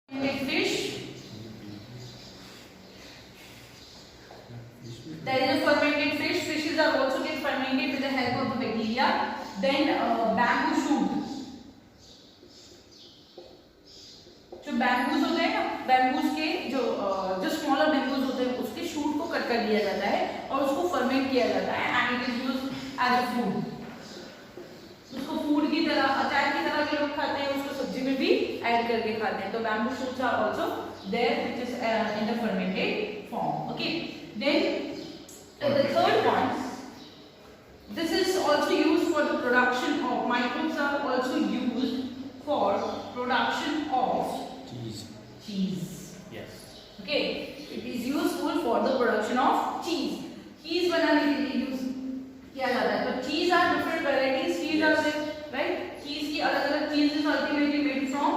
fish. There is a fermented fish. Fishes are also get fermented with the help of the bacteria. Then bamboo shoot. जो bamboos होते हैं ना, bamboos के जो smaller bamboos होते हैं उसके शूट को कट कर दिया जाता है और उसको फर्मेंट किया जाता है and it is used as a food. उसको फूड की तरह, अचार की तरह के लोग खाते हैं, उसको सब्जी में भी ऐड करके खाते हैं. तो bamboo shoots are also there which is in the fermented form. Okay, then the third one, this is also used for the production of, microbes are also used for production of cheese. Yes. Okay, it is useful for the production of cheese. Cheese बनाने के लिए use किया जाता है. तो cheese are different varieties. Cheese are there, right? Cheese की अलग-अलग cheese is ultimately made from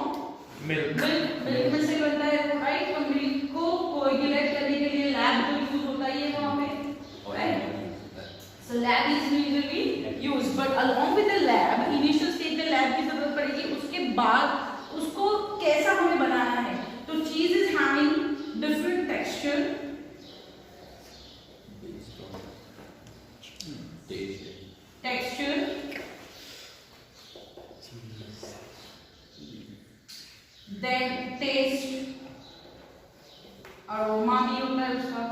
milk. Milk में से बनता है, right? तो milk को coagulate करने के लिए lab को यूज होता है वहाँ पे, right? So lab is usually used, but along with the lab, initial stage में lab की जरूरत पड़ेगी. उसके बाद उसको कैसा हमें बनाना है. तो cheese is having different texture, then taste, aroma भी होता है उसका.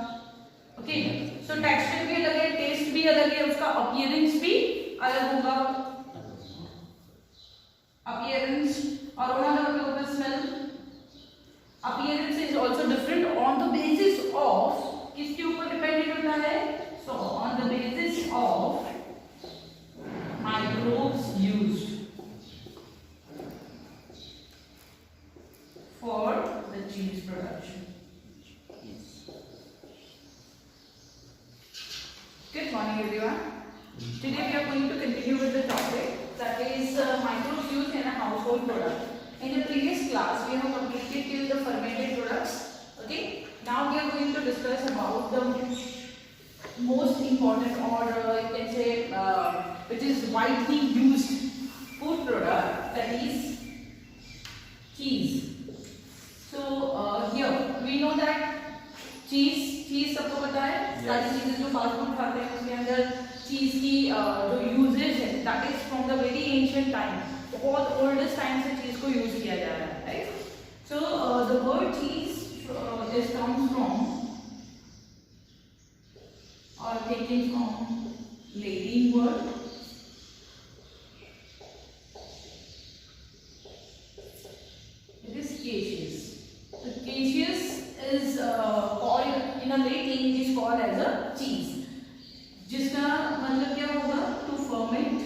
Okay, so texture भी अलग है, taste भी अलग है, उसका appearance भी अलग होगा. Appearance, aroma का मतलब होता है smell. Appearance is also different on the basis of, किसके ऊपर dependent होता है? So on the basis of microbes used for the cheese production. Good morning everyone. Today we are going to continue with the topic that is microbes used in a household product. In the previous class we have completed till the fermented products. Okay. Now we are going to discuss about the most important, or you can say which is widely used food product, that is cheese. So here we know that cheese सबको पता है. सारी चीजें जो fast food खाते हैं उसके अंदर चीज की जो यूजेज है, that is from the very ancient time. बहुत ओल्डेस्ट टाइम से चीज को यूज किया जा रहा है, राइट? सो द वर्ड चीज is comes from or taken from Latin word it is caseous. So caseous is called in a Latin, it is called as a cheese, जिसका मतलब क्या होगा? To ferment,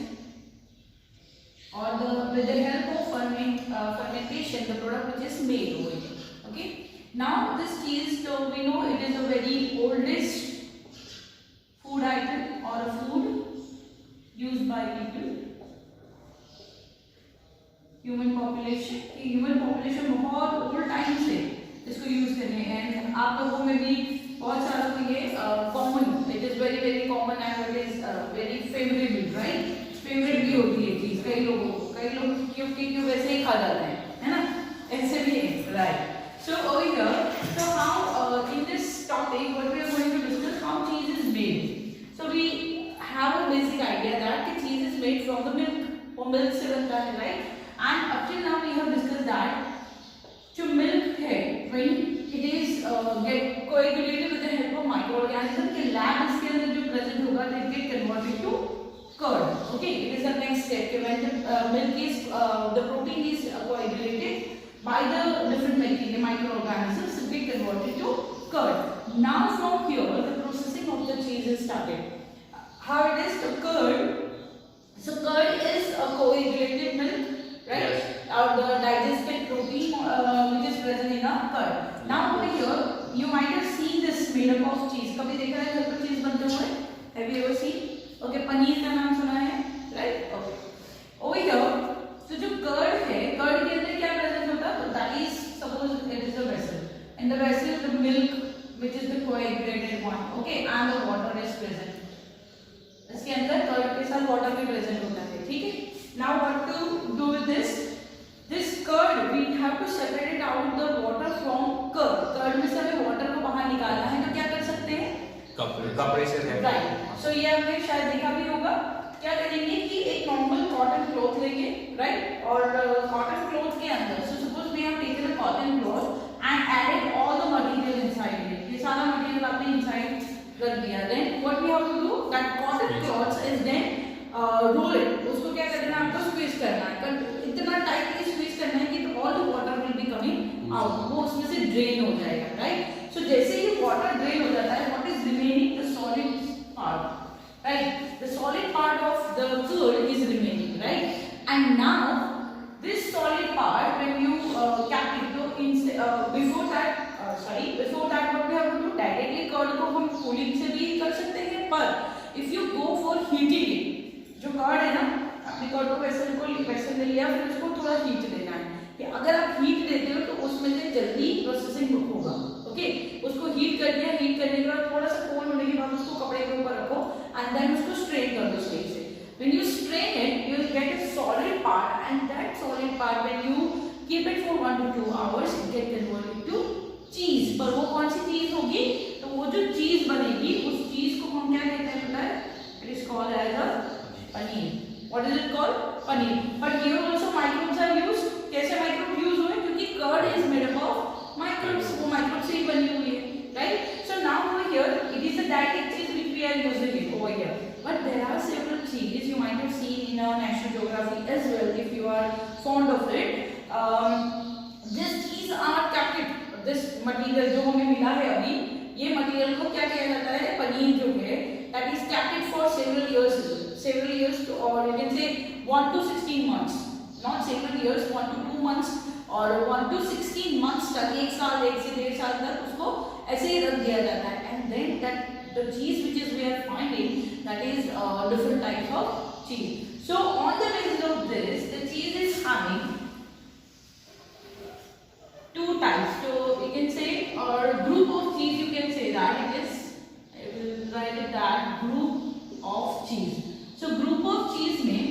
or with the help of fermentation the product which is made over it. Okay, now this cheese, so we know it is a very oldest food item or a food used by people. Human population बहुत old time से इसको use कर रहे हैं. And आप लोगों में भी बहुत सारा को ये common, it is very very common and it is very favourite, right? Favourite भी होती है चीज कई लोग क्योंकि वैसे ही खा जाते हैं, है ना? ऐसे भी है, right? So over here, so how in this topic what we are going to discuss how cheese is made. So we have a basic idea that the cheese is made from the milk. वो milk से बनता है, right? And up till now we have discussed that जो milk है, when it is get coagulated with the help of microorganism, के lab इसके अंदर जो present होगा, it get converted to curd. Okay, it is the next step. When the milk is the protein is coagulated by the different bacteria, microorganisms, it get converted to curd. Now from here the processing of the cheese is started. How it is? The curd. So curd is a coagulated milk, right? Yes. Or the digested protein which is present in a curd. Now over here you might have seen this made up of cheese. कभी देखा है घर पर चीज बनते हुए? Have you ever seen? Okay, paneer का नाम सुना है, right? Okay. Over here, so जो curd है, curd के अंदर क्या present होता है? So that is, suppose it is a vessel. In the vessel the milk which is the coagulated one, okay, and the water is present. इसके अंदर curd के साथ वाटर भी प्रेजेंट होता है, ठीक है? Now what to do with this? This curd we have to separate it out the water कपड़े से रहता है। राइट, सो ये आपने शायद देखा भी होगा। क्या करेंगे कि एक नॉर्मल कॉटन क्लॉथ लेंगे, राइट, और कॉटन क्लॉथ के अंदर, so suppose we have taken a cotton cloth and added all the material inside it, ये सारा मटेरियल आपने इनसाइड कर दिया, then what we have to do, that cotton cloth is then roll it, उसको क्या करना है, आपको स्क्वीज करना है, इतना टाइटली स्क्वीज करना है कि all the water will be coming out, वो उसमें से ड्रेन हो जाएगा, राइट। सो जैसे ही वाटर ड्रेन हो जाता है, what is remaining, the solid part, right, the solid part of the curd is remaining, right, and now this solid part when you kept it before that what we have to do, directly curd को हम cooling से भी कर सकते हैं, पर if you go for heating it, जो curd है ना, आपने कर्ड को वेसल ले लिया, फिर उसको थोड़ा हीट देना है, कि अगर आप हीट देते हो तो उसमें से जल्दी प्रोसेसिंग होगा, ओके, उसको हीट कर दिया, हीट करने के बाद थोड़ा सा कोल्ड होने के बाद उसको कपड़े के ऊपर रखो and then उसको strain कर दो स्टेज से, when you strain it you will get a solid part, and that solid part when you keep it for 1 to 2 hours it get converted to cheese, पर वो कौन सी चीज होगी, तो वो जो चीज बनेगी उस चीज को हम क्या कहते हैं पता है, it is called as a paneer, what is it called, paneer, but here also microbes are used, कैसे microbes use हुए, क्योंकि curd is made up of microbes, वो microbes से ही बनी हुई है, right, so now over here it is a dietetic cheese which we are using it over here, but there are several cheeses you might have seen in our National Geography as well if you are fond of it, this cheese are captive, this material जो हमें मिला है अभी, ये material को क्या किया जाता है, पनीर जो है that is captive for several years to, or you can say 1 to 16 months, not several years, 1 to 2 months और 1 to 16 months तक, 1 साल 1 से 1.5 साल तक उसको ऐसे ही रख दिया जाता है, and then that the cheese which is we are finding, that is different types of cheese. So on the basis of this, the cheese is having two types, so you can say, or group of cheese you can say that it is, I will write it that group of cheese. So group of cheese में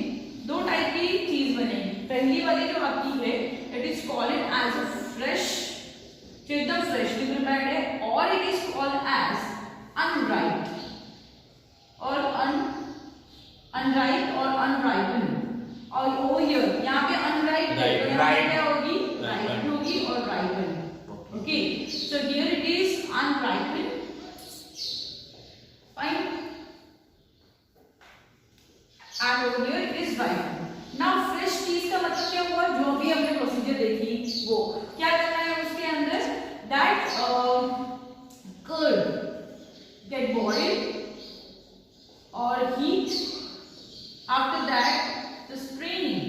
दो type की चीज बनेगी, पहली वाली जो आपकी है it is called as a fresh, जो एकदम freshly prepared है, और it is called as unripe और unripe और unripened, और over here यहाँ पे unripe है तो यहाँ पे क्या होगी, ripened होगी और ripened, okay, so here it is unripened, fine, and over here it is ripened. Now fresh cheese का मतलब क्या हुआ, जो भी हमने प्रोसीजर देखी वो क्या करना है उसके अंदर, that curd get boiled or heat, after that the straining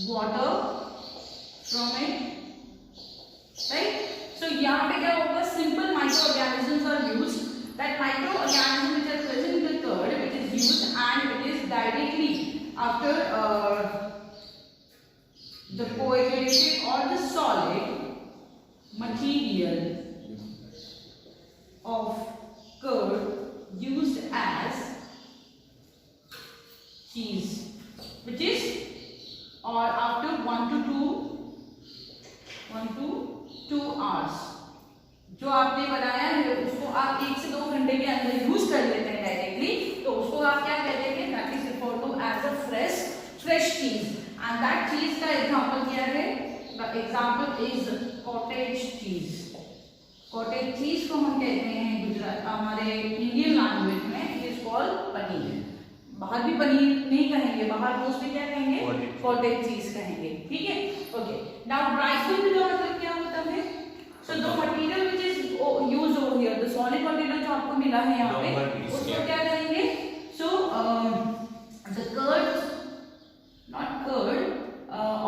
water from it, right, so यहाँ पे क्या होगा, simple microorganisms are used, that microorganisms which are present in the curd which is used, and it is directly after the coagulated or the solid material of curd used as cheese, which is, or after 1 to 2 hours, जो आपने बनाया है उसको आप 1 से 2 घंटे के अंदर यूज कर लेते हैं डायरेक्टली, तो उसको आप क्या कहते हैं, that is referred to as a fresh cheese, and that cheese का एग्जांपल क्या है, the example is cottage cheese, cottage cheese को हम कहते हैं गुजरात, हमारे इंडियन लैंग्वेज में इट इज कॉल्ड पनीर, बाहर भी पनीर नहीं कहेंगे, बाहर मोस्टली क्या कहेंगे, कॉटेज चीज कहेंगे, ठीक है, ओके, नाउ राइपिंग का मतलब क्या होता है, so the material which is used over here, the solid material जो आपको मिला है यहाँ पे, उसको क्या करेंगे, so the curd, not curd,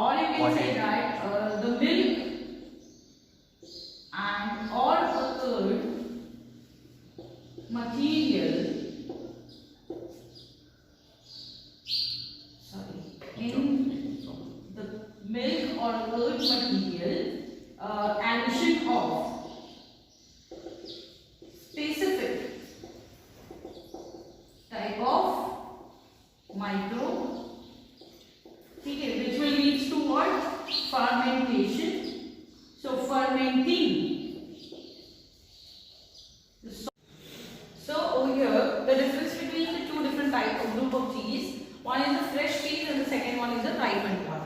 or you can say that the milk and or the curd material, in the milk or curd material, addition of specific type of microbe, ठीक है, which will leads to what, fermentation, so fermenting One is the fresh cheese and the second one is the ripened one.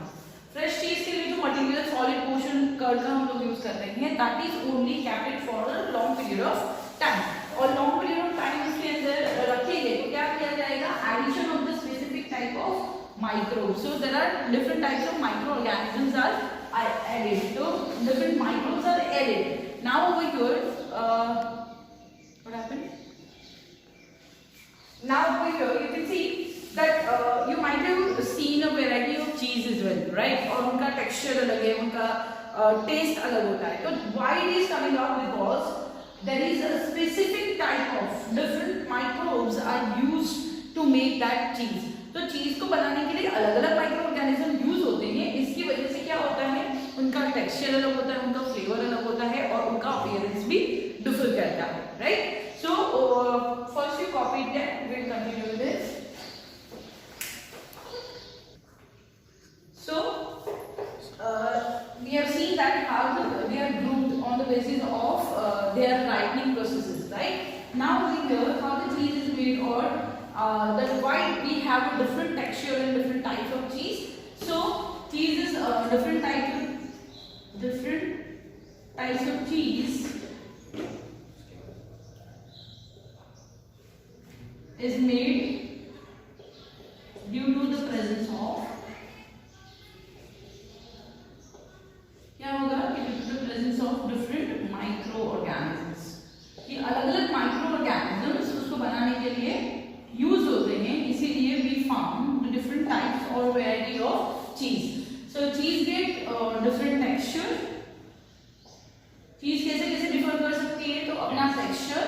Fresh cheese के लिए जो material solid portion curd का हम लोग use कर रहे हैं, that is only capped for a long period of time, और लॉन्ग पीरियड ऑफ टाइम उसके अंदर रखेंगे तो क्या किया जाएगा, addition of the specific type of microbes. So there are different types of microorganisms are added. So different microbes are added. Now over here, what happened? Now over here you can see that you might have seen a variety of cheese as well, right? और उनका texture अलग है, उनका taste अलग होता है. तो why it is coming out? Because there is a specific type of different microbes are used to make that cheese. तो cheese को बनाने के लिए अलग-अलग माइक्रो ऑर्गेनिज्म यूज होते हैं. इसकी वजह से क्या होता है, उनका टेक्सचर अलग होता है, उनका फ्लेवर अलग होता है और उनका अपीयरेंस भी डिफर करता है, right? So first you copy that, we will continue with this. So we have seen that how they are grouped on the basis of their ripening processes, right? Now we hear how the cheese is made, or that why we have a different texture and different types of cheese. So cheese is different types of cheese is made due to the presence of, क्या होगा कि due to the presence of different microorganisms. ये अलग-अलग microorganisms उसको बनाने के लिए use होते हैं, इसीलिए we found the different types or variety of cheese. So cheese get different texture. चीज कैसे कैसे डिफर कर सकती है, तो अपना texture,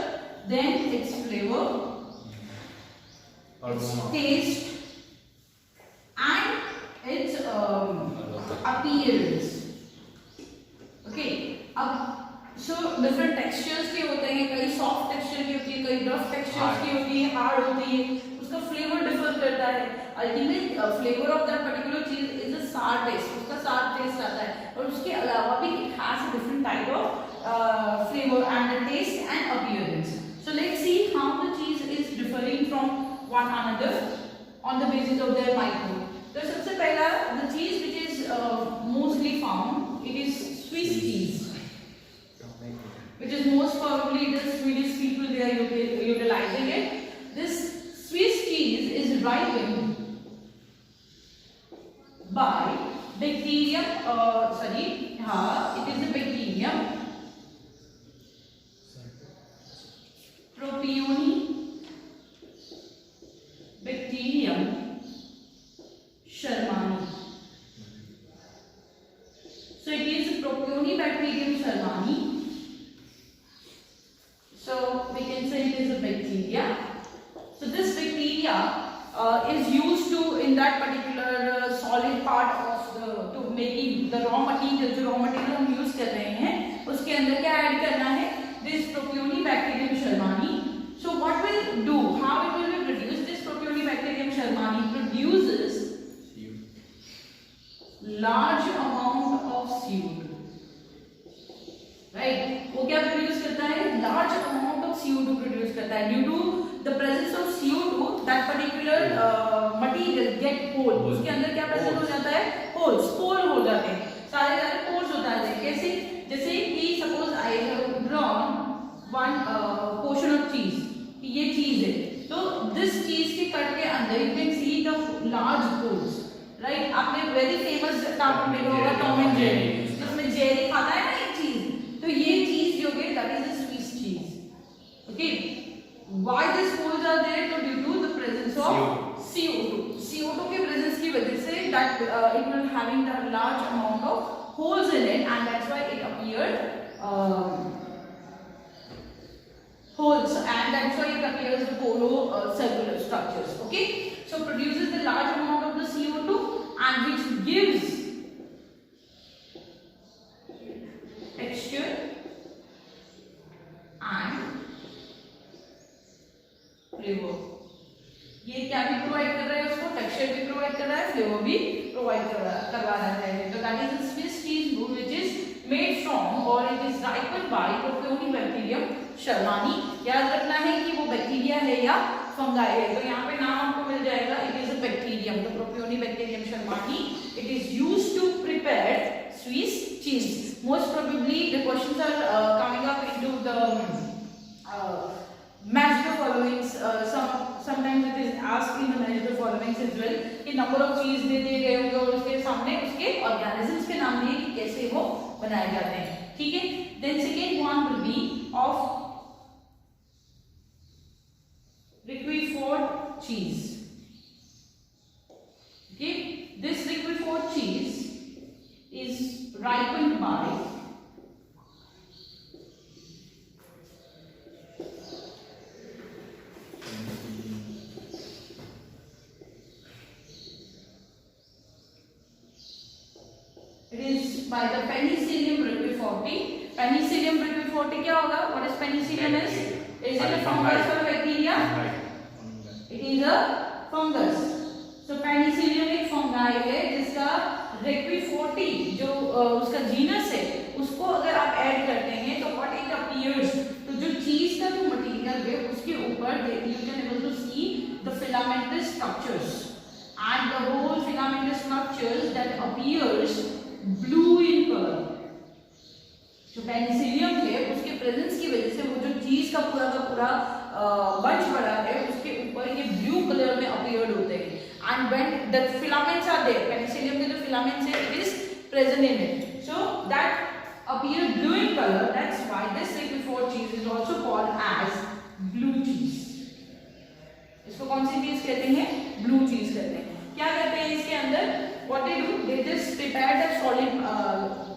then its flavour, taste and its appearance. Okay, अब सो डिफरेंट टेक्सचर्स के होते हैं, कई सॉफ्ट टेक्सचर की होती है, कई रफ टेक्सचर्स की होती है, हार्ड होती है, उसका फ्लेवर डिफर करता है. Ultimate flavour of that particular चीज इज अ सार टेस्ट, उसका सार टेस्ट आता है, और उसके अलावा भी it has a different type of flavor and the taste and appearance. So let's see how the cheese is differing from one another on the basis of their microbe. So सबसे पहला, the cheese which is mostly found, it is Swiss cheese, which is most probably the Swedish people they are utilizing it. This Swiss cheese is ripened by bacterium, it is a bacterium Propionibacterium shermani. So it is Propionibacterium shermani. So we can say it is a bacteria. So this bacteria is used to, in that particular solid part of the, to making the raw material, जो raw material हम use कर रहे हैं, उसके अंदर क्या add करना है, this Propionibacterium shermani. So what will do, how it will be produced? This Propionibacterium shermani produces large amount of CO2, right? वो क्या produce करता है, large amount of CO2 produce करता है. Due to the presence of CO2, that particular material get hole. उसके अंदर क्या present हो जाता है, holes, pore हो जाते हैं, सारे pores हो जाते हैं. कैसे? जैसे कि suppose I have drawn one portion of cheese, ये चीज है, तो this चीज के कट के अंदर you can see the large holes, right? आपने very famous कार्टून देखा होगा टॉम एंड जेरी, जिसमें जेरी खाता है ना एक चीज, तो ये चीज जो है that is a Swiss cheese. Okay, why these holes are there? So due to the presence of CO2 के presence की वजह से that it will having the large amount of holes in it, and that's why it appeared holes, and that's why it appears the cellular structures. Okay, so produces the large amount of the CO2, and which gives texture and flavor. ये क्या भी provide कर रहा है, उसको texture भी provide कर रहा है, फ्लेवर भी प्रोवाइड करवा रहा है. तो that is a Swiss cheese which is made from, or it is ripened by Propionibacterium shermani. याद रखना है कि वो बैक्टीरिया है या फंगाई है, तो यहाँ पे नाम आपको मिल जाएगा, it is a bacteria. Germany. It is used to prepare Swiss cheese. Most probably the questions are coming up into the match the followings. Sometimes it is asked in the match the followings as well कि number of cheese दे दिए गए होंगे और उसके सामने उसके organisms के नाम दिए कि कैसे वो बनाए जाते हैं. ठीक है. Then second one will be of Roquefort cheese. Okay, this Roquefort cheese is ripened by by the Penicillium roqueforti. Penicillium roqueforti क्या होगा? What is penicillium is? Is it a fungus or a bacteria? It is a fungus. So penicillium एक fungi है जिसका roqueforti जो उसका genus है उसको अगर आप ऐड करते हैं तो what it appears तो जो चीज का जो मटेरियल है उसके ऊपर you can able to see the filamentous structures and the whole filamentous structures that appears blue in color. जो पेनिसिलियम है उसके प्रेजेंस की वजह से वो जो चीज का पूरा बंच बना है उसके ऊपर ये ब्लू कलर में अपीयर्ड होते हैं. And when the filaments are there, penicillium के जो फिलामेंट्स है it is present in it, so that appear blue in color. That's why this Roquefort cheese is also called as blue cheese. इसको कौन सी चीज कहते हैं? ब्लू चीज कहते हैं. क्या करते हैं इसके अंदर? What they do? They just prepare the solid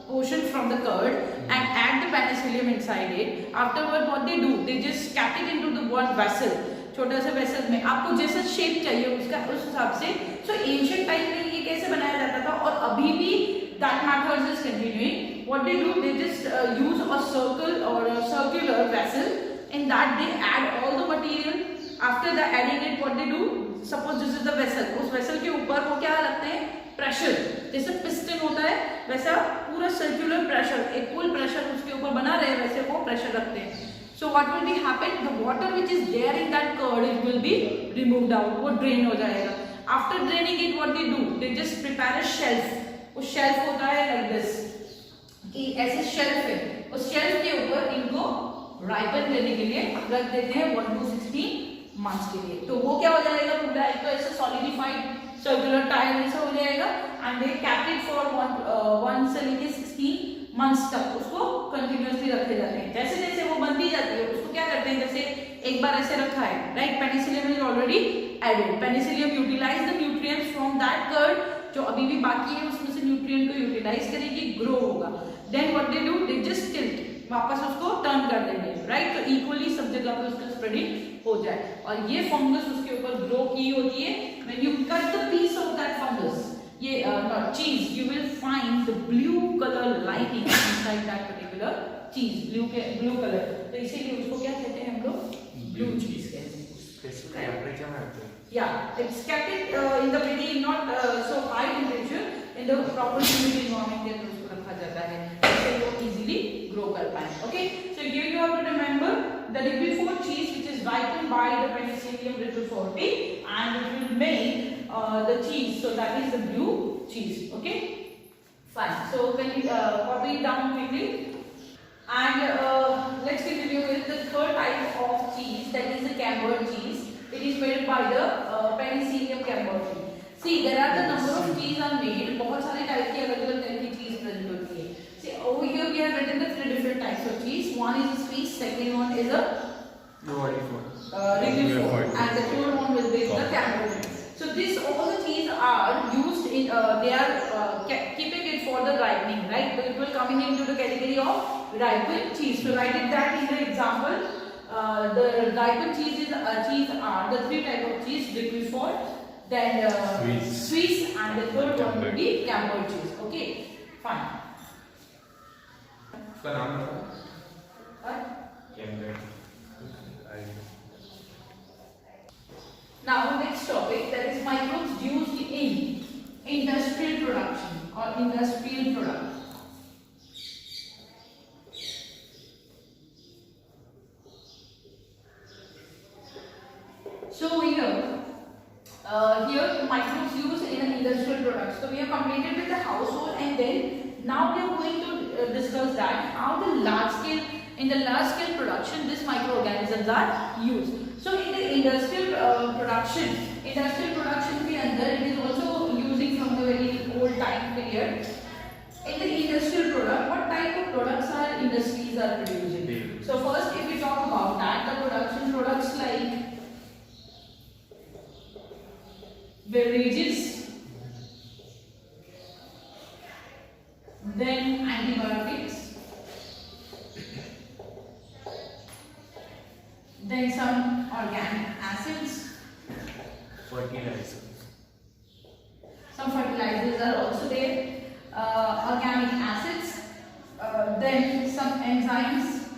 portion from the curd and add the penicillium inside it. Afterward, what they do? They just cap it into the one vessel. छोटा सा वेसल में आपको जैसा shape चाहिए उसका उस हिसाब से. So ancient time में ये कैसे बनाया जाता था और अभी भी that method is continuing. What they do? They just use a circle or a circular vessel. In that they add all the material. After the adding it, what they do? Suppose this is the vessel. उस vessel के ऊपर वो क्या रखते हैं? Pressure. जैसे piston होता है वैसा पूरा सर्कुलर प्रेशर, इक्वल प्रेशर उसके ऊपर बना रहे वैसे वो प्रेशर रखते हैं. So what will be happen? The water which is there in that curd it will be removed out. वो ड्रेन हो जाएगा. After draining it what they do? They just prepare a shelf. वो shelf होता है like this कि ऐसे shelf है. उस शेल्फ के ऊपर इनको राइपन करने के लिए रख देते हैं 1 to 16 मंथ्स के लिए. तो वो क्या हो जाएगा? पूरा एक तो ऐसे सॉलिडिफाइड सर्कुलर टायर ऐसा हो जाएगा. And they cap it for 1 से लेके 16 मंथ्स तक उसको कंटिन्यूअसली रखे जाते हैं. जैसे जैसे वो बनती जाती है उसको क्या करते हैं? जैसे एक बार ऐसे रखा है right, penicillium is already added. Penicillium utilise the nutrients from that curd. जो अभी भी बाकी है उसमें से न्यूट्रिएंट को यूटिलाइज करेगी, ग्रो होगा. Then what they do? They just tilt, वापस उसको टर्न कर देंगे राइट. तो इक्वली सब जगह पे उसका स्प्रेडिंग हो जाए और ये फंगस उसके ऊपर ग्रो की होती है. When you cut the piece of that fungus, ये not cheese, you will find the blue color lining inside that particular cheese. blue color. तो इसीलिए उसको क्या कहते हैं हम लोग? Blue cheese कहते हैं. Yeah, it's kept it in the very not so high temperature, in the proper humid environment के अंदर उसको रखा जाता है जिससे वो easily grow कर पाए. Okay, so here you have to remember the Roquefort cheese which is ripened by the Penicillium roqueforti and it will make the cheese. So that is the blue cheese. Okay, fine. So can we copy it down quickly and let's continue with the third type of cheese, that is the Camembert cheese. It is made by the Penicillium camembert. See, there are the number of cheese are made. बहुत सारे type की अलग-अलग type की चीज present होती है. See, over here we have written the 3 different types of cheese. One is Swiss, second one is a Roquefort, and the third one will be the Camembert. So this all the cheese are used in they are keeping it for the ripening, right? So it will coming into the category of ripened cheese. So write it that in the example. The ripened cheese are the 3 type of cheese: Roquefort, then Swiss, and the third one will be Camembert cheese. Okay, fine. उसका नाम बताओ. Camembert. Now the next topic, that is microbes used in industrial production or industrial product. So here microbes used in industrial products. So we have completed with the household, and then now we are going to discuss that how the large scale production these microorganisms are used. So in the industrial production के अंदर it is also using from the very old time period. In the industrial product, what type of products are industries are producing? So first, if we talk about that, the production products like beverages, then antibiotics, then some organic acids, Fertilizer. some fertilizers are also there, organic acids, then some enzymes,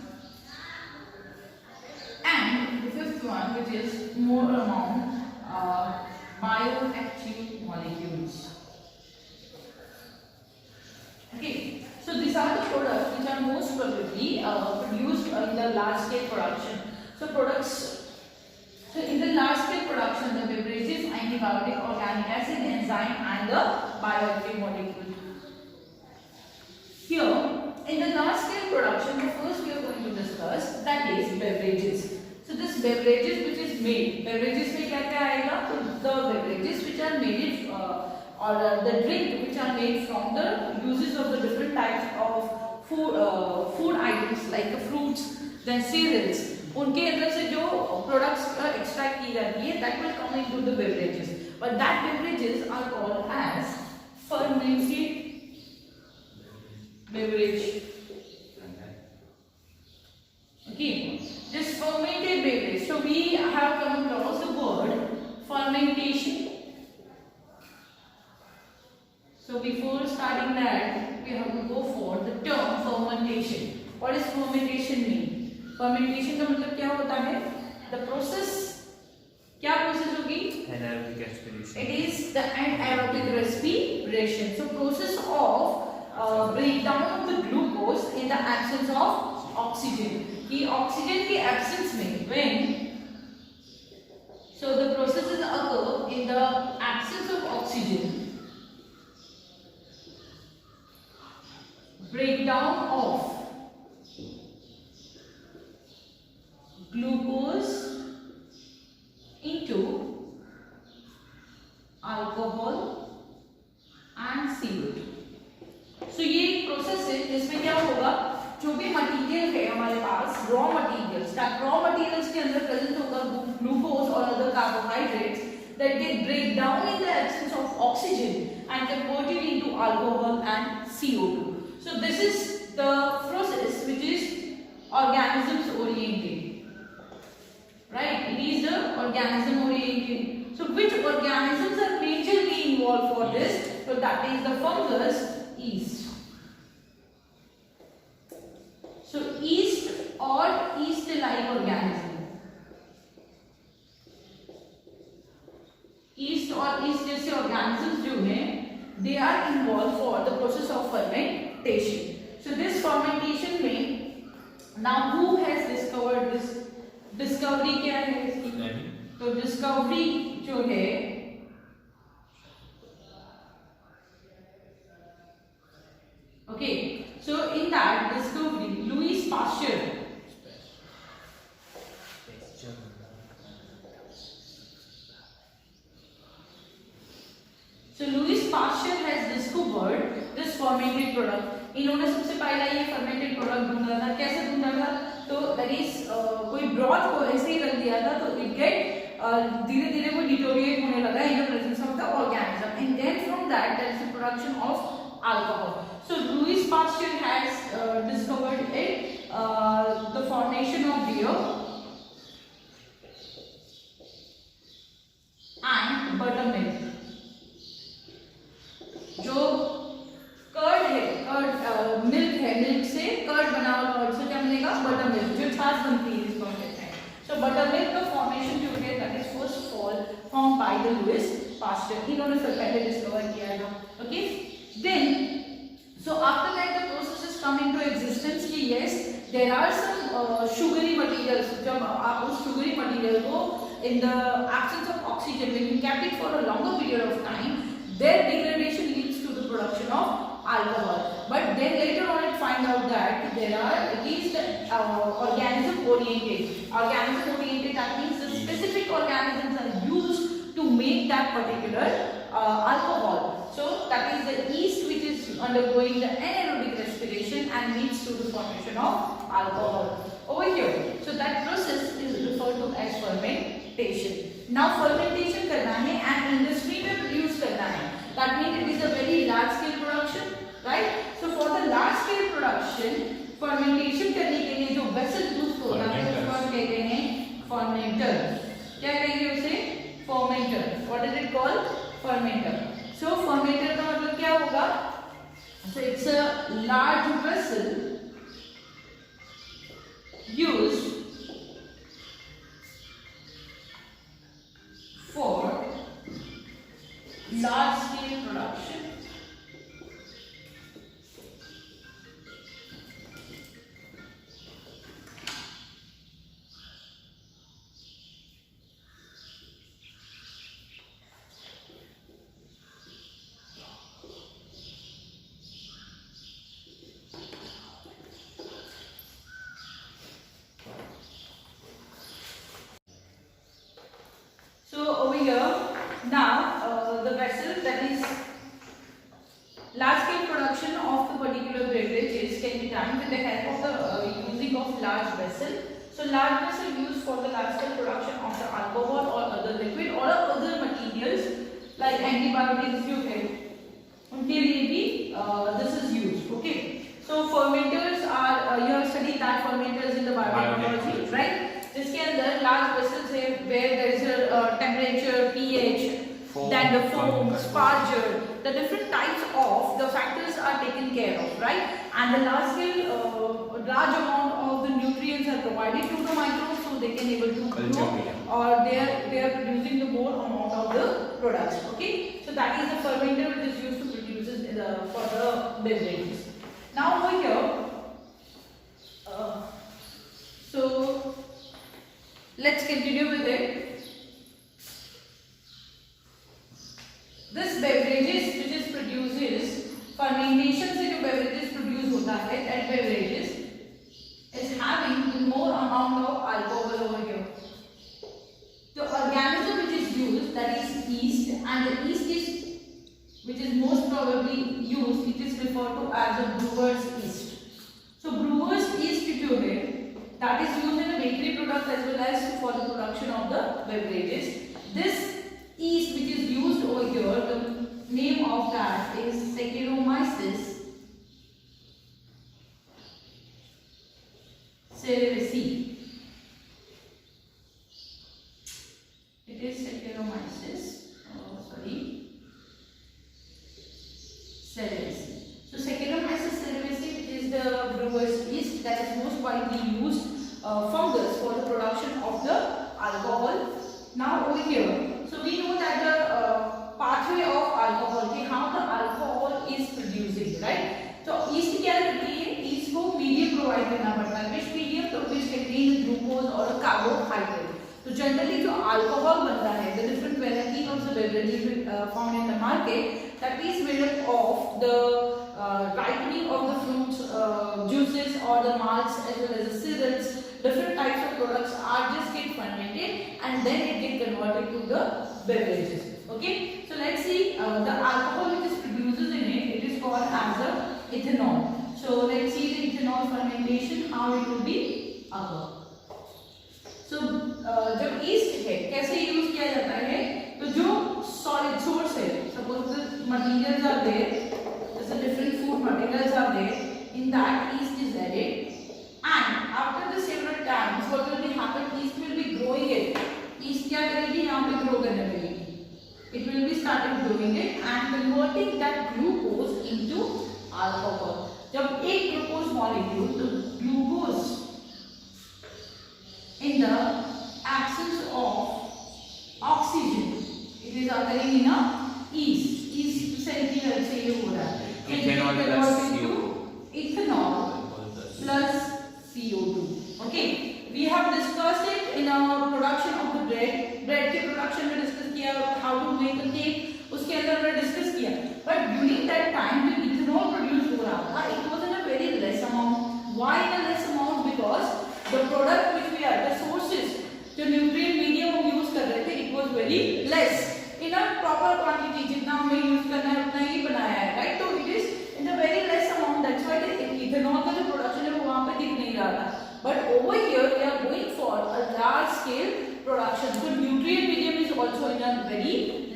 and the fifth one, which is more among bioactive molecules. Okay, so these are the products which are most probably produced in the large scale production. So in the large scale production, the beverages, antibiotic, organic acid, enzyme, and the bioactive molecule. Here, in the large scale production, the first we are going to discuss, that is beverages. So this beverages which is made, beverages में क्या क्या आएगा? तो the beverages which are made or the drink which are made from the uses of the different types of food items like the fruits, then cereals. उनके अंदर से जो products extract की जाती है, that will come into the beverages. But that beverages are called as fermented beverage. Okay, this fermented beverage. So we have come across the word fermentation. So before starting that, we have to go for the term fermentation. What does fermentation mean? Fermentation का मतलब क्या होता है? The process, क्या process होगी? Anaerobic respiration. It is the anaerobic respiration. So process of breakdown of the glucose in the absence of oxygen. कि oxygen के absence में when so the processes occur in the absence of oxygen, breakdown of glucose into alcohol and CO2. So ये एक process है जिसमें क्या होगा, जो भी मटेरियल है हमारे पास raw materials, that raw materials के अंदर प्रेजेंट होगा ग्लूकोज और other carbohydrates that get break down in the absence of oxygen and converted into alcohol and CO2. So this is the process which is organisms oriented, right? It is the organism oriented. So which organisms are majorly involved for this? So that is the fungus yeast. So yeast or yeast-like organism. Yeast और yeast जैसे organisms जो हैं, they are involved for the process of fermentation. So this fermentation में, now who has discovered this? Discovery क्या है इसकी? तो discovery जो है, okay, so in that discovery, Louis Pasteur. So Louis Pasteur has discovered this fermented product. इन्होंने सबसे पहला ये fermented product ढूंढा था. कैसे ढूंढा था? तो that is कोई broth को ऐसे ही रख दिया था, तो it get धीरे-धीरे वो deteriorate होने लगा in the presence of the organism, and then from that there is the production of alcohol. So Louis Pasteur has discovered it, the formation of beer and buttermilk. जो curd है, curd milk है, milk से curd बना हुआ, curd से क्या बनेगा? Butter milk, जो छाछ बनती है इसको कहते हैं. सो बटर मिल्क का फॉर्मेशन जो है that is first of all form by the Louis Pasteur. इन्होंने फिर पहले डिस्कवर किया था. Okay, then so after that the process is come into existence कि yes there are some sugary materials. जब आप उस शुगरी मटेरियल को in the absence of oxygen, when you kept it for a longer period of time, their degradation leads to the production of alcohol. But then later on it find out that there are at least organism oriented. Organism oriented, that means the specific organisms are used to make that particular alcohol. So that is the yeast which is undergoing the anaerobic respiration and leads to the formation of alcohol over here. So that process is referred to as fermentation. Now fermentation करना है and industry में produce करना है. That means it is a very large scale production, right? So for the large scale production, fermentation करने के लिए जो vessel use होता है उसको हम कहते हैं fermenter. क्या कहेंगे उसे? Fermenter. What is it called? Fermenter. So fermenter का मतलब क्या होगा? So it's a large vessel used for large scale production. So over here, now the vessel, that is large scale production of the particular beverages can be done with the help of the using of large vessel. So large vessel used for the large scale production of the alcohol or other liquid or other materials like antibiotics you have. उनके लिए भी this is used. Okay. So fermenters are you have studied that fermenters in the biotechnology, right? जिसके अंदर large vessels है where there is a temperature, pH, then the foam, sparger, the different types of the factors are taken care of, right? And the large scale, large amount of the nutrients are provided to the microbes so they can able to grow, or they are producing the more amount of the products. Okay, so that is the fermenter which is used to produce for the beverages. Now over here, so let's continue with it. This beverages which is produces fermentation से जो beverages produce होता है, that beverages is having more amount of alcohol over here. The organism which is used, that is yeast, and the yeast is which is most probably used, it is referred to as a brewer's yeast. So brewer's yeast जो है that is used in a bakery product as well as for the production of the beverages. This yeast which is used over here, the name of that is Saccharomyces cerevisiae. It is Saccharomyces, cerevisiae. So Saccharomyces cerevisiae is the brewer's yeast that is most widely used fungus for the production of the alcohol. Now over here, so we know that the pathway of alcohol, how the alcohol is producing, right? So yeast क्या करती है? Yeast को medium provide करना पड़ता है. Which medium? तो which contains glucose or a carbohydrate. So generally जो alcohol बनता है, the different varieties of the beverages found in the market, that is made up of the ripening of the fruits, juices or the malts as well as the cereals. Different types of products are just get fermented and then it get converted to the beverages. Okay, so let's see the alcohol which is produces in it. It is called as a ethanol. So let's see the ethanol fermentation, how it will be occur. So जब yeast है कैसे use किया जाता है? तो जो solid source है, suppose the materials are there, the different food materials are there. In that yeast is added. And after the several times, what will be happen? Yeast will be growing it. Yeast क्या करेगी? यहाँ पे grow करने लगेगी. It will be started growing it and converting that glucose into alcohol. जब एक glucose molecule, तो glucose in the absence of oxygen, it is occurring in a yeast. Yeast cell की help से ये हो रहा है. Ethanol plus CO2. Ethanol plus CO2. Okay, we have discussed it in our production of the bread. Bread के production में discuss किया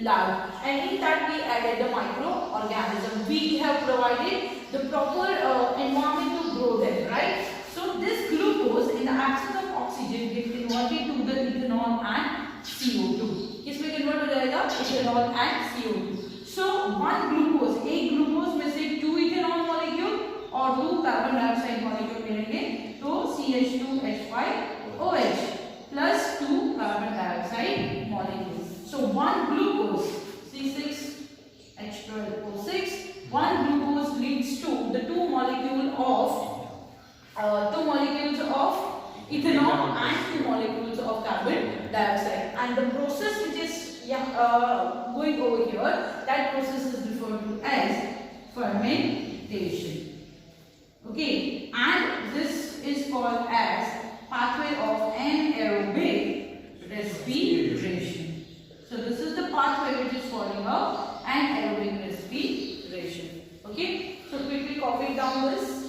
lab, and in that we added the microorganism. We have provided the proper environment to grow them, right? So this glucose in the absence of oxygen gets converted to the ethanol and CO2. किसमें convert हो जाएगा? Ethanol and CO2. So one glucose, एक glucose में से 2 ethanol molecule और 2 carbon dioxide molecule मिलेंगे, तो CH2H5OH plus 2 carbon dioxide molecules. So one glucose C6H12O6, one glucose leads to the 2 molecules of ethanol and 2 molecules of carbon dioxide, and the process which is going over here, that process is referred to as fermentation. Okay, and this is called as pathway of anaerobic respiration. So this is the pathway which is following up anaerobic respiration. Okay, so quickly copy down this.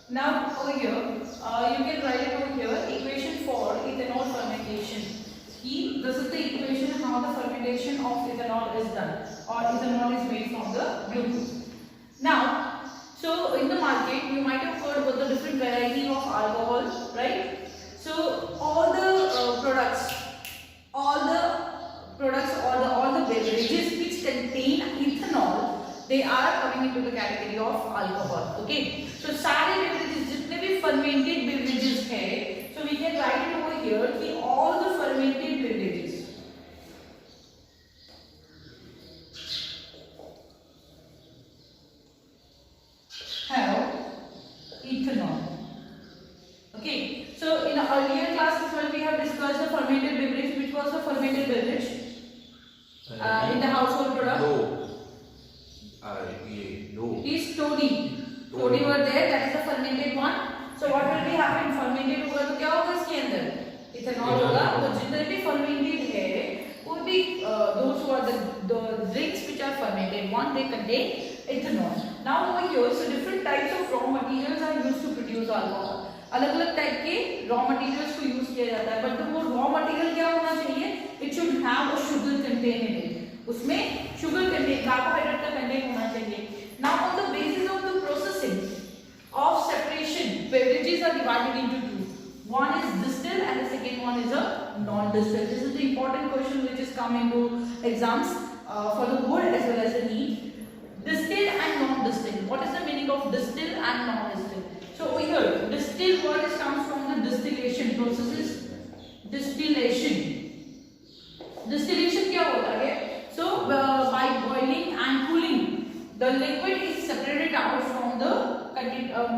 Now over here, you can write it over here, equation for ethanol fermentation. This is the equation how the fermentation of ethanol is done, or ethanol is made from the glucose. Now, so in the market you might have heard about the different variety of alcohol, right? So all the products or the beverages which contain ethanol, they are coming into the category of alcohol. Okay, so सारे beverages जितने भी fermented beverages हैं, so we can write it over here कि all the fermented beverages have ethanol. Okay, so in the earlier class as well we have discussed the fermented beverage. Which was the fermented beverage in the household product? No. It is toddy. Toddy were there. That is the fermented one. So what will be happen? Fermented होगा तो क्या होगा इसके अंदर? Ethanol होगा. तो जितने भी fermented है, वो भी those who are the drinks which are fermented one, they contain ethanol. Now over here, so different types of raw materials are used to produce alcohol. अलग-अलग टाइप के raw materials को use किया जाता है, but वो raw material क्या होना चाहिए? It should have a sugar content in it. उसमें sugar content, carbohydrate का content होना चाहिए. Now on the basis of the processing of separation, beverages are divided into two. One is distilled and the second one is a non-distilled. This is the important question which is come into exams for the board as well as the NEET. Distilled and non-distilled. What is the meaning of distilled and non-distilled? So over here, distilled word comes from the distillation processes. Distillation. Distillation क्या होता है? So by boiling and cooling, the liquid is separated out from the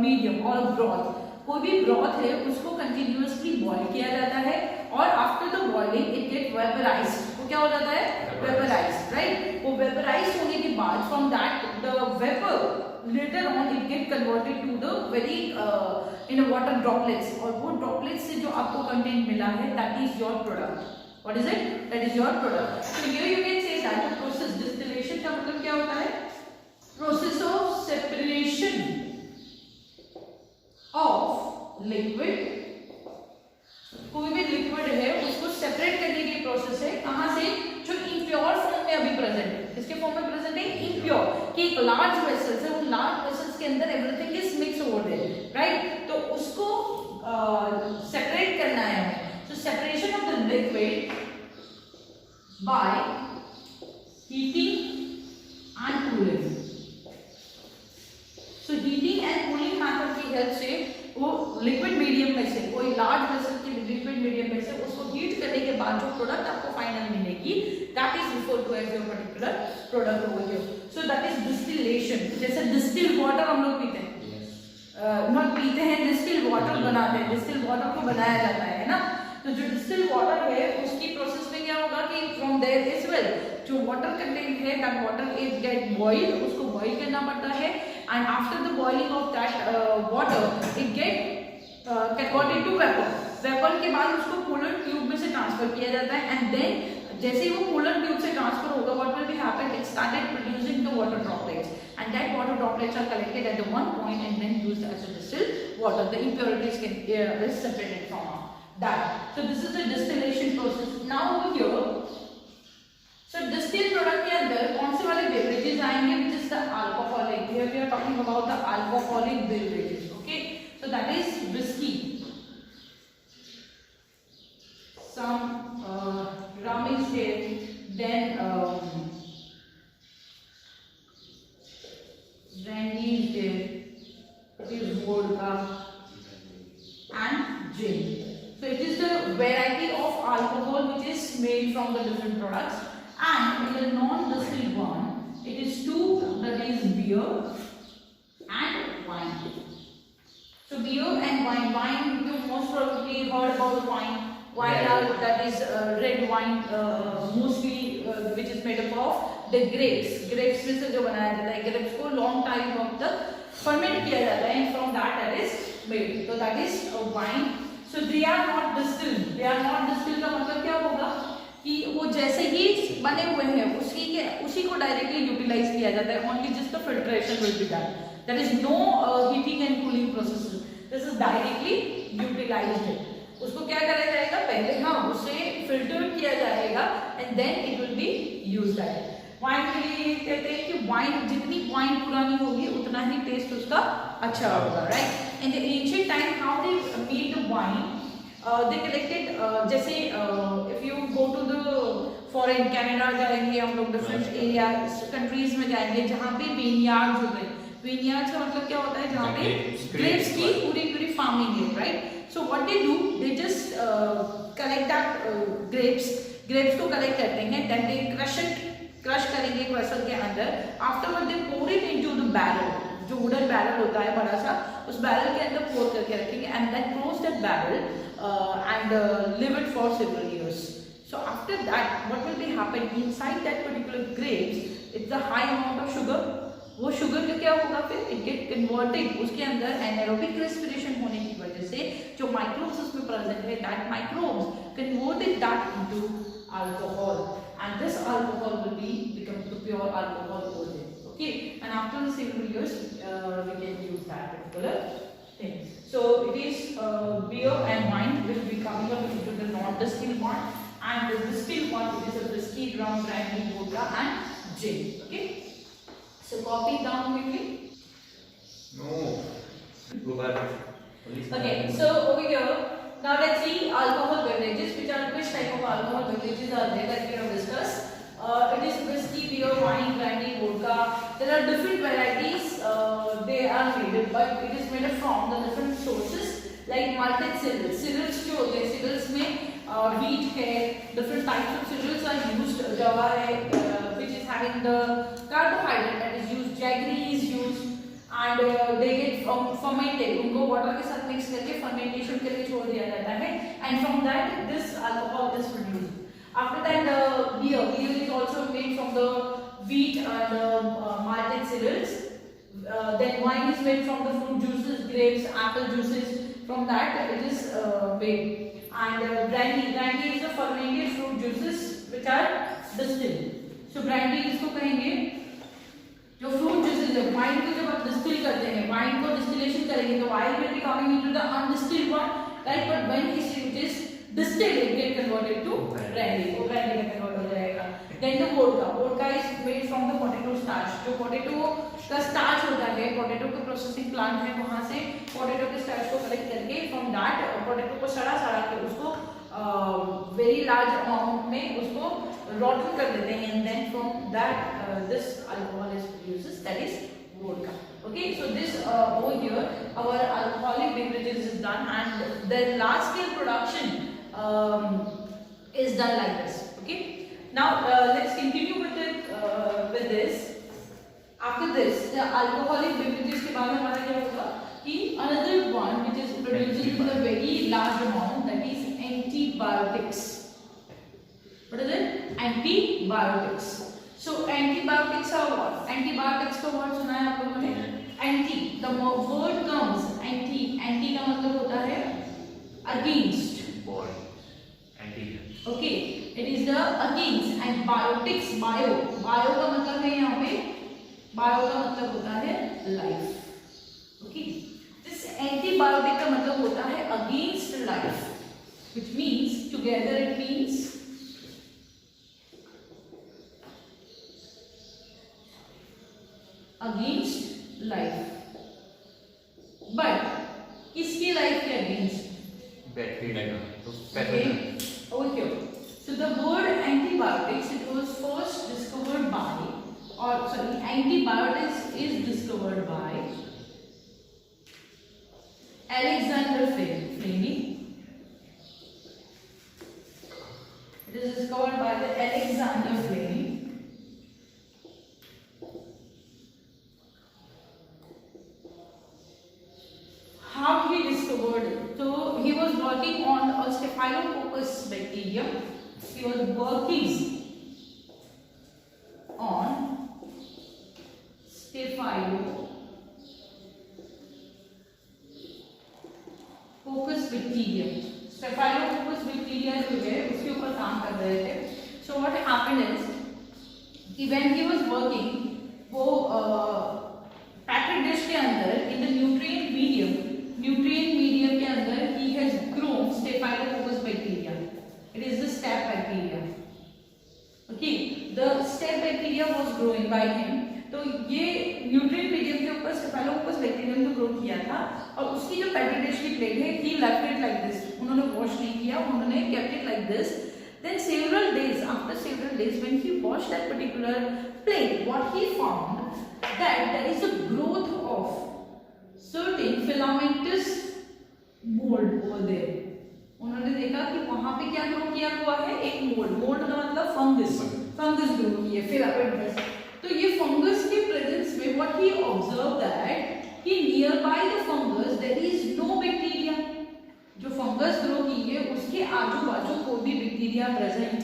medium or broth. कोई भी broth है उसको continuously boil किया जाता है और after the boiling it get vaporized. वो क्या हो जाता है? Vaporized, right? वो vaporized होने के बाद from that the vapor later on it get converted to the very in a water droplets, और वो droplets से जो आपको content मिला है that is your product. What is it? That is your product. So here you can say that the process distillation का मतलब क्या होता है? Process of separation of liquid. कोई भी liquid है उसको separate करने की process है. कहाँ से? जो impure form में अभी present है. किसके form में present है? Impure. कि एक large vessels है, उन large vessels के अंदर everything is mixed over there, right? तो उसको separate करना है हमें. So separation of the liquid by heating and cooling. So heating and cooling method की help से वो liquid medium में से कोई large vessel के liquid medium में से उसको heat करने के बाद जो product आपको final मिलेगी, that is referred to as your particular product over here. So that is distillation. जैसे distilled water हम लोग पीते हैं. not पीते हैं, distilled water बनाते हैं. distilled water को बनाया जाता है ना. तो जो distilled water है उसकी प्रोसेस में क्या होगा कि from there as well जो water content है that water is get boiled, उसको boil करना पड़ता है and after the boiling of that water it get converted to vapor. vapor के बाद उसको coolant tube में से transfer किया जाता है and then जैसे ही वो coolant tube से transfer होगा what will be happen? It started producing the water droplets and that water droplets are collected at the one point and then used as a distilled water. The impurities is separated from that. So this is the distillation process. Now over here so distil product के अंदर कौन से वाले beverages आएंगे, which is the alcoholic, here we are talking about the alcoholic beverages. Okay, so that is whiskey, some rum is there, then brandy is there, it is vodka and gin. So it is the variety of alcohol which is made from the different products. And in the non-distilled one, it is two, that is beer and wine. So beer and wine. Wine, you most probably heard about wine. Wine, that is red wine, mostly which is made up of the grapes. Grapes में से जो बनाया जाता है, grapes को long time of the ferment किया जाता है, and from that is made. So that is wine. So they are not distilled. They are not distilled का मतलब क्या होगा कि वो जैसे ही बने हुए हैं उसी को डायरेक्टली यूटिलाइज किया जाता है. Only just the filtration will be done. There is no heating and cooling process. This is directly utilised. उसको क्या करा जाएगा, पहले उसे फिल्टर किया जाएगा and then it will be used. Wine के लिए कहते हैं कि वाइन जितनी वाइन पुरानी होगी उतना ही टेस्ट उसका अच्छा होगा, right. In the ancient time how they made the wine, they collected जैसे if you go to the foreign, Canada जाएंगे हम लोग, डिफरेंट एरिया कंट्रीज में जाएंगे जहाँ पे विनयार्ड्स होते हैं. विनयार्ड्स का मतलब क्या होता है, जहाँ पे ग्रेप्स की पूरी फार्मिंग है, right. So what they do, they just collect that grapes को कलेक्ट करते हैं, देन दे क्रश करेंगे क्रशर के अंदर. Afterward they pour it into the barrel, जो वुडन बैरल होता है बड़ा सा, उस बैरल के अंदर पोर करके रखेंगे and then close that barrel and leave it for several years. So after that what will be happen inside that particular grapes, it's a high amount of sugar. वो शुगर का क्या होगा, फिर it get converted, उसके अंदर anaerobic respiration होने की वजह से जो माइक्रोब्स उसमें प्रेजेंट है, that microbes converted that into alcohol and this alcohol will be become the pure alcohol over there. Okay, and after the several years we can use that particular thing. So it is beer and wine will be coming up into the non-distilled one, and the distilled one it is a whiskey, rum, brandy, vodka and gin. Okay, so copy down quickly. No. Go back. Okay, so over here now let's see alcohol beverages. Which type of alcohol beverages are there that we have discussed. It is whiskey, beer, wine, brandy, vodka. There are different varieties they are made, but it is made from the different sources like malted cereals. Cereals जो होते हैं, cereals में wheat है, different types of cereals are used. जवा है which is having the carbohydrate that is used. Jaggery is used and they get fermented. उनको water के साथ mix करके fermentation के लिए छोड़ दिया जाता है, and from that this alcohol is produced. After that beer is also made from the wheat and malted cereals. Then wine is made from the fruit juices, grapes, apple juices. From that it is made. And brandy is the fermented fruit juices which are distilled. So brandy इसको कहेंगे जो fruit juices है. Wine को जब आप distill करते हैं, wine को distillation करेंगे तो wine will be coming into the undistilled one, right? But when it is distilled it get converted to brandy. वो brandy में convert हो जाएगा. Then the vodka is made from the potato starch. जो potato का starch होता है, potato का processing plant है, वहाँ से potato के starch को collect करके from that potato को सड़ा के उसको very large amount में उसको rotten कर देते हैं, and then from that this alcohol is produced, that is vodka. Okay, so this over here our alcoholic beverages is done, and the large scale production is done like this. Okay, now let's continue with this. After this the alcoholic beverages के बाद हमारा क्या होगा कि another one which is producing a very large amount, that is antibiotics. What is it? Antibiotics. So antibiotics are what? Antibiotics का word सुना है आप लोगों ने? Anti, the word comes anti का मतलब होता है against. Okay, it is the against, and biotics, bio का मतलब है यहाँ पे, bio का मतलब होता है life. Okay, this antibiotic का मतलब होता है against life, which means together it means against life, but किसकी लाइफ के against? Bacteria. Okay. Okay. So the word antibiotics, it was first discovered by, or sorry, antibiotics is discovered by Alexander Fleming. It is discovered by the Alexander Fleming. How he discovered it? So he was working on a Staphylococcus bacterium. He was working on Staphylococcus bacterium. Staphylococcus bacteria जो है उसके ऊपर काम कर रहे थे. So what happened is कि when he was working, वो पैकेट डिश के अंदर in the nutrient medium के अंदर he has grown Staphylococcus bacteria. It is the staph bacteria. Okay, the staph bacteria was growing by him. तो ये nutrient medium के ऊपर Staphylococcus bacterium को ग्रो किया था और उसकी जो पैकेट डिश की प्लेट है he left it like this. उन्होंने वॉश नहीं किया, उन्होंने kept it like this. Then after several days when he washed that particular plate, what he found that there is a growth of certain filamentous mold over there. उन्होंने देखा कि वहां पे क्या ग्रो किया हुआ है, एक मोल्ड का मतलब फंगस ग्रो किया फिलामेंटस. तो ये फंगस के प्रेजेंस में व्हाट ही ऑब्जर्व दैट कि nearby the fungus there is no bacteria. जो फंगस ग्रो की है उसके आजू बाजू कोई भी बैक्टीरिया प्रेजेंट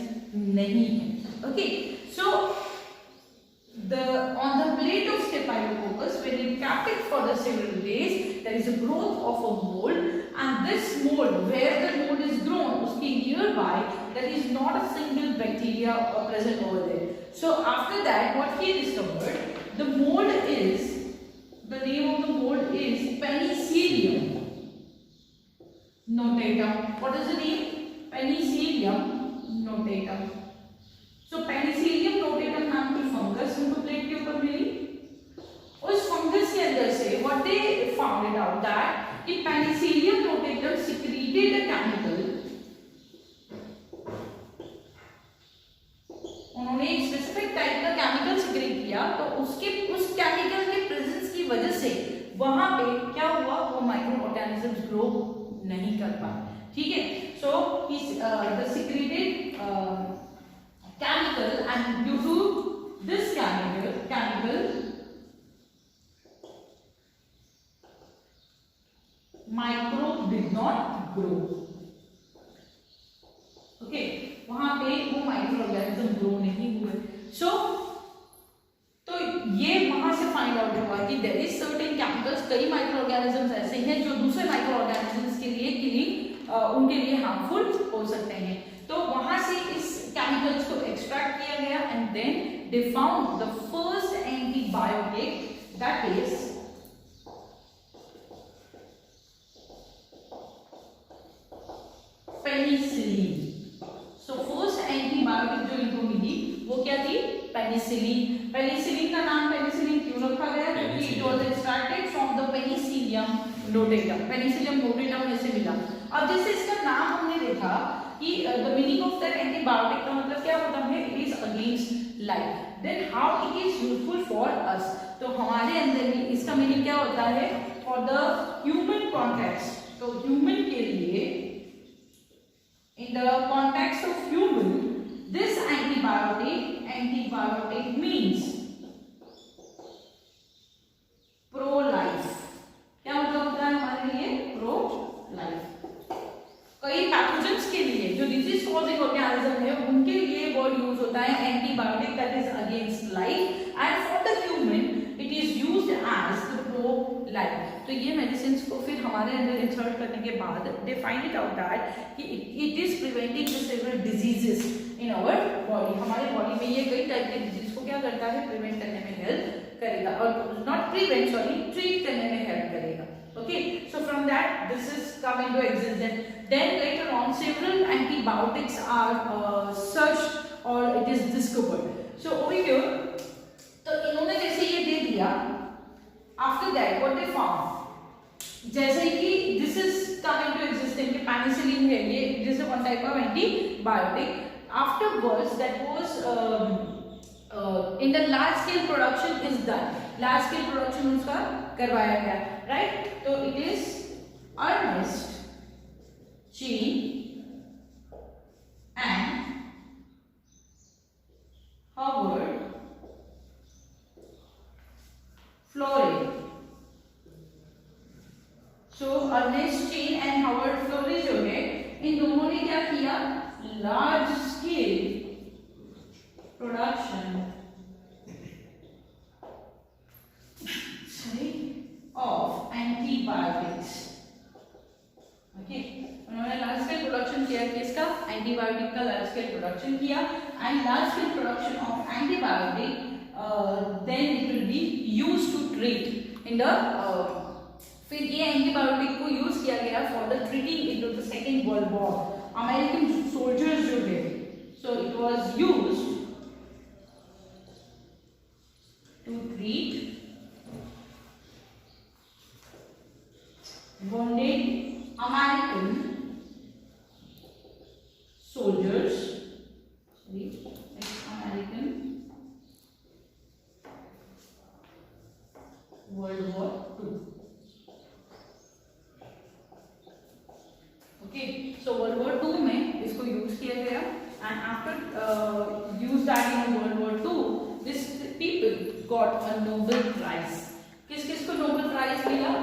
नहीं है. Okay, so on the plate of Staphylococcus, when it kept it for the several days, there is a growth of a mold, and this mold, where the mold is grown, uske nearby there is not a single bacteria present over there. So after that, what he discovered, the name of the mold is Penicillium notatum. What is the name? Penicillium notatum. So Penicillium notatum नाम की fungus उनको plate के ऊपर मिली. उस fungus के अंदर से what they found it out that कि Penicillium notatum secreted a chemical. उन्होंने एक स्पेसिफिक टाइप का केमिकल सिक्रेट किया, तो उस केमिकल के प्रेजेंस की वजह से वहां पे क्या हुआ, वो माइक्रो ऑर्गेनिजम्स ग्रो नहीं कर पाए. ठीक है, so the secreted chemical, and due to this chemical microbe did not grow. Okay, वहां पे वो माइक्रो ऑर्गेनिज्म ग्रो नहीं हुए. सो तो ये वहां से फाइंड आउट हुआ कि देयर इज सर्टेन केमिकल्स, कई माइक्रो ऑर्गेनिजम्स ऐसे हैं जो दूसरे माइक्रो ऑर्गेनिजम्स के लिए उनके लिए हार्मफुल हो सकते हैं. तो वहां से इस केमिकल्स को एक्सट्रैक्ट किया गया and then they found the first antibiotic that is penicillin. So first antibiotic जो इनको मिली वो क्या थी, पेनिसिलिन. पेनिसिलिन का नाम पेनिसिलिन क्यों रखा गया, क्योंकि it was extracted from the Penicillium notatum. Penicillium notatum में से मिला. अब जैसे इसका नाम हमने देखा कि the meaning of that antibiotic का मतलब क्या होता है, it is against life. Then how it is useful for us. तो हमारे अंदर भी इसका मीनिंग क्या होता है, फॉर द ह्यूमन कॉन्टेक्स्ट. तो ह्यूमन के लिए, in the context of human, this antibiotic means pro life. क्या मतलब होता है हमारे लिए, प्रो लाइफ. कई पैथोजेंस के लिए जो डिजीज कॉजिंग ऑर्गेनिज्म है उनके लिए वर्ड यूज होता है antibiotic, that is against life, and for the human it is used as the pro life. तो ये मेडिसिन को फिर हमारे अंदर इंसर्ट करने के बाद they find it out that कि it is preventing the several diseases in our body. हमारे बॉडी में ये कई टाइप के डिजीज को क्या करता है, प्रिवेंट करने में हेल्प करेगा, और नॉट प्रिवेंट सॉरी ट्रीट करने में हेल्प करेगा. Okay, so from that this is come into existence. Then later on several antibiotics are searched or it is discovered. So over here, तो इन्होंने जैसे ये दे दिया antibiotic. Afterwards, that was in the large scale production is done. Large scale production उसका करवाया गया, right? तो it is Ernest, Jean and Howard Florey. So Ernest Chain and Howard Florey जो है, इन दोनों ने क्या किया, large scale production of antibiotics. Okay, उन्होंने लार्ज स्केल प्रोडक्शन किया, किसका, एंटीबायोटिक का लार्ज स्केल प्रोडक्शन किया. And large scale production of antibiotic then it will be used to treat in the फिर ये एंटीबायोटिक को यूज किया गया for the treating into the second world war. American soldiers जो थे, so it was used to treat wounded American soldiers, American World War II. Okay, so World War II में इसको use किया गया. And after use that in World War II, this people got a Nobel Prize. किस किस को Nobel Prize मिला?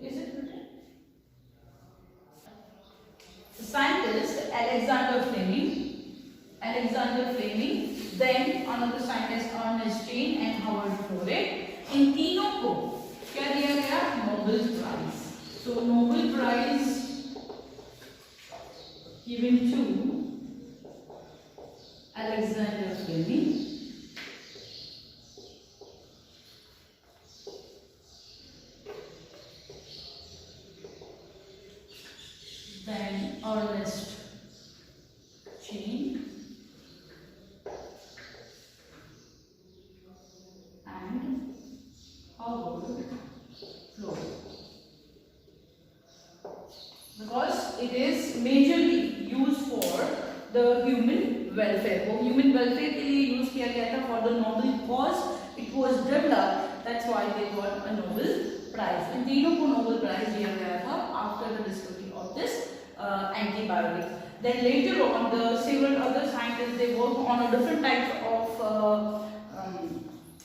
Is it written? Scientist Alexander Fleming, then another scientist Ernest Chain and Howard Florey. इन तीनों को क्या दिया गया? Nobel Prize. So Nobel Prize given to Alexander Fleming, then Ernest Chain and Howard Florey. Because it is majorly used for the human welfare. वो human welfare के लिए use किया गया था for the noble cause. It was developed. That's why they got a Nobel Prize. इन तीनों को Nobel Prize दिया गया था after the discovery of this antibiotic. Then later on, the several other scientists they worked on a different types of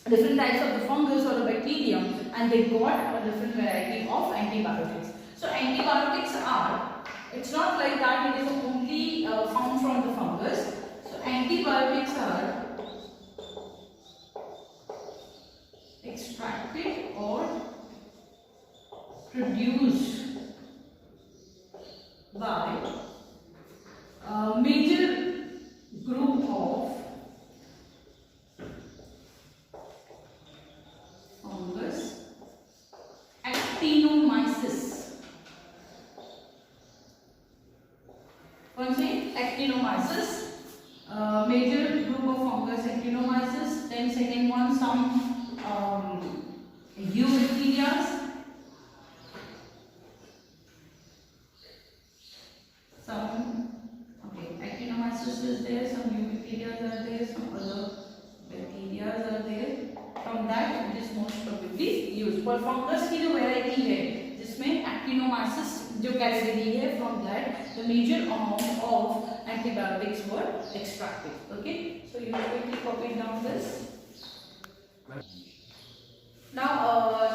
the fungus or the bacterium, and they got a different variety of antibiotics. So antibiotics are, it's not like that it is only found from the fungus. So antibiotics are extracted or produced by a major group of fungus, actinomyces. कौन से? Actinomyces, major group of fungus actinomyces. Then second one, some eubacteria. Actinomyces is there, some eubacteria are there, some other bacteria are there. From that it is most probably used. For fungus की जो variety है, जिसमें actinomyces जो category है, from that the major amount of antibiotics were extracted. Okay, so you quickly copy down this. Now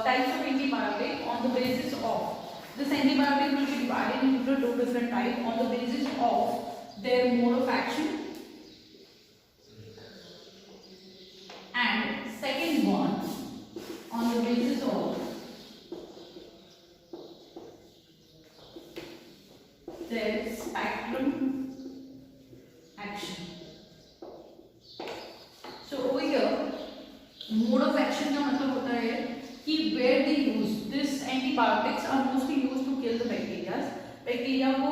types of antibiotic on the basis of this antibiotic will be divided into two different types on the basis of their mode of action, and second one on the basis of their spectrum action. So over here mode of action का मतलब होता है कि where they use this antibiotics are mostly used to kill the bacteria. Bacteria को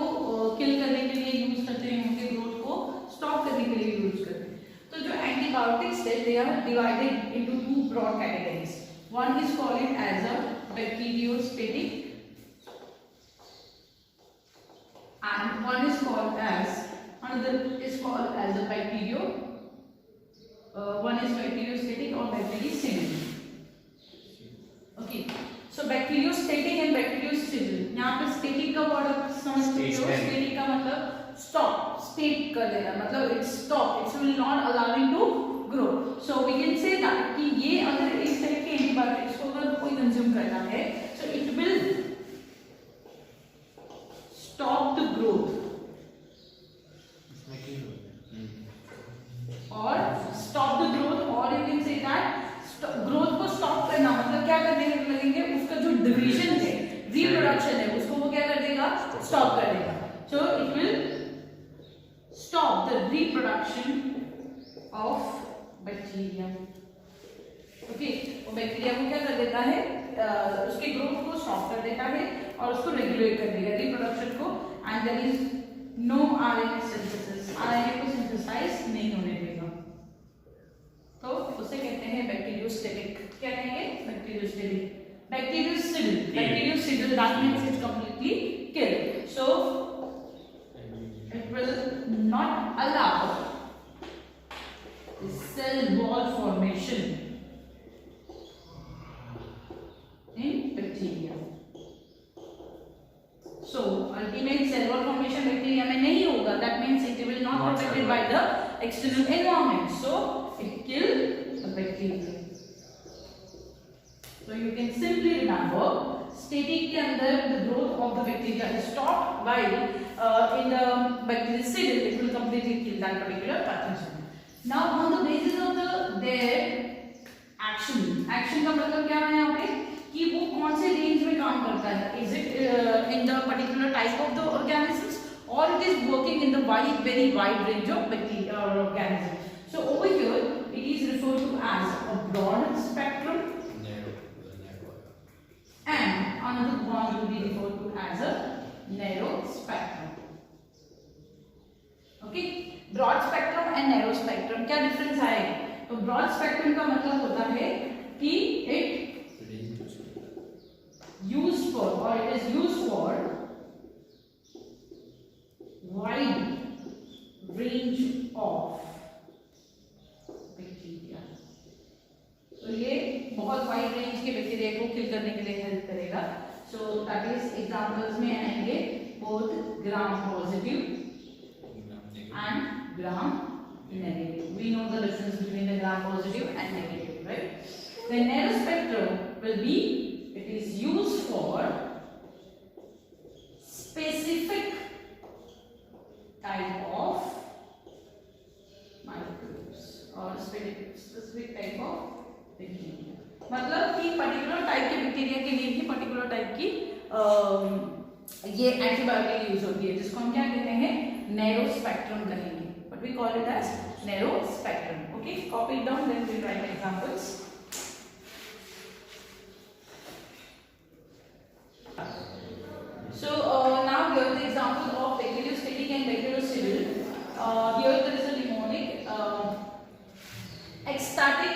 किल करने के लिए use करते हैं, उनके ग्रोथ को स्टॉप करने के लिए यूज करते हैं. तो जो एंटीबायोटिक्स है they are divided into two broad categories. One is called as a bacteriostatic and one is called as, another is called as a bacterio. One is bacteriostatic or bactericidal. Okay, so bacteriostatic and bactericidal. यहाँ पे static का word आप समझ सकते हो. Static का मतलब stop, state कर देना, मतलब it's stop, it will not allowing to grow. So we can say that कि ये अगर इस तरह के एंटीबायोटिक्स को अगर कोई कंज्यूम करता है, so it will stop the growth. और stop the growth, or you can say that growth को स्टॉप करना मतलब क्या करने लगेंगे, उसका जो डिवीजन है, रिप्रोडक्शन है, उसको वो क्या कर देगा, स्टॉप कर देगा. So it will stop the reproduction of bacteria. Okay, वो बैक्टीरिया को क्या कर देता है, उसके ग्रोथ को स्टॉप कर देता है और उसको रेगुलेट कर देगा, रिप्रोडक्शन को. And there is no RNA synthesis, RNA को सिंथेसाइज नहीं होने देगा. तो उसे कहते हैं बैक्टीरियोस्टेटिक. क्या कहेंगे, bacteriostatic. Bactericidal, bactericidal that means it's completely killed. So it will not allow the cell wall formation in bacteria. So ultimate cell wall formation bacteria में नहीं होगा. That means it will not protected by the external environment. So it kill the bacteria. So you can simply remember, static के अंदर the growth of the bacteria is stopped, while in the bactericidal it will completely kill that particular pathogen. Now on the basis of their action, action का मतलब क्या है यहाँ पे कि वो कौन से रेंज में काम करता है. Is it in the particular type of the organisms, or it is working in the very wide range of bacteria or organisms. So over here it is referred to as a broad spectrum, and another one will be referred to as a narrow spectrum. Okay, broad spectrum and narrow spectrum क्या difference आएगा. तो broad spectrum का मतलब होता है कि it used for, or it is used for wide range of bacteria. तो ये बहुत वाइड रेंज के बैक्टीरिया को किल करने के लिए हेल्प करेगा. सो दैट इज एग्जांपल्स में आएंगे both gram positive and gram negative. We know the difference between the gram positive and negative, right. The narrow spectrum will be, it is used for specific type of microbes or specific type of bacteria. मतलब कि particular type के bacteria के लिए ही particular type की ये antibiotic use होती है, जिसको हम क्या कहते हैं, नैरो स्पेक्ट्रम कहेंगे. But we call it as narrow spectrum. Okay, copy it down, then we write examples. So now here the example of bacteriostatic and bactericidal. Here there is a mnemonic. Ecstatic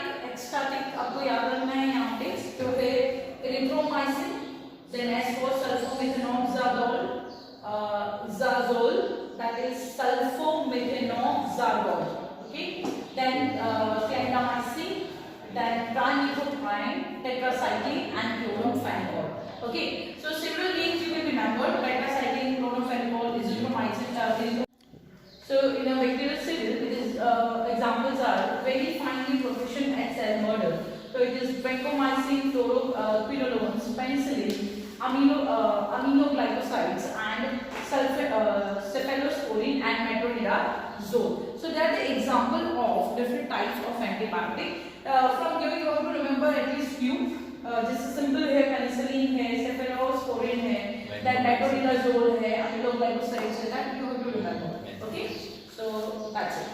आपको याद रखना है यहाँ पे. तो फिर erythromycin, then S for sulfomethanoxazole, zazole, that is sulfomethanoxazole. Okay, then clindamycin, then trimethoprim, tetracycline, and chloromfenicol. Okay, so several names you can remember: tetracycline, chloromfenicol, azithromycin. So in a bactericidal, it is examples are very finely proficient at cell murder. So it is vancomycin, quinolones, penicillin, aminoglycosides, and cephalosporin and metronidazole. So they are the example of different types of antibiotic. From here you have to remember at least few. जैसे simple है, penicillin है, cephalosporin है, then metronidazole है, aminoglycosides है, that you have to remember. Okay, so that's it.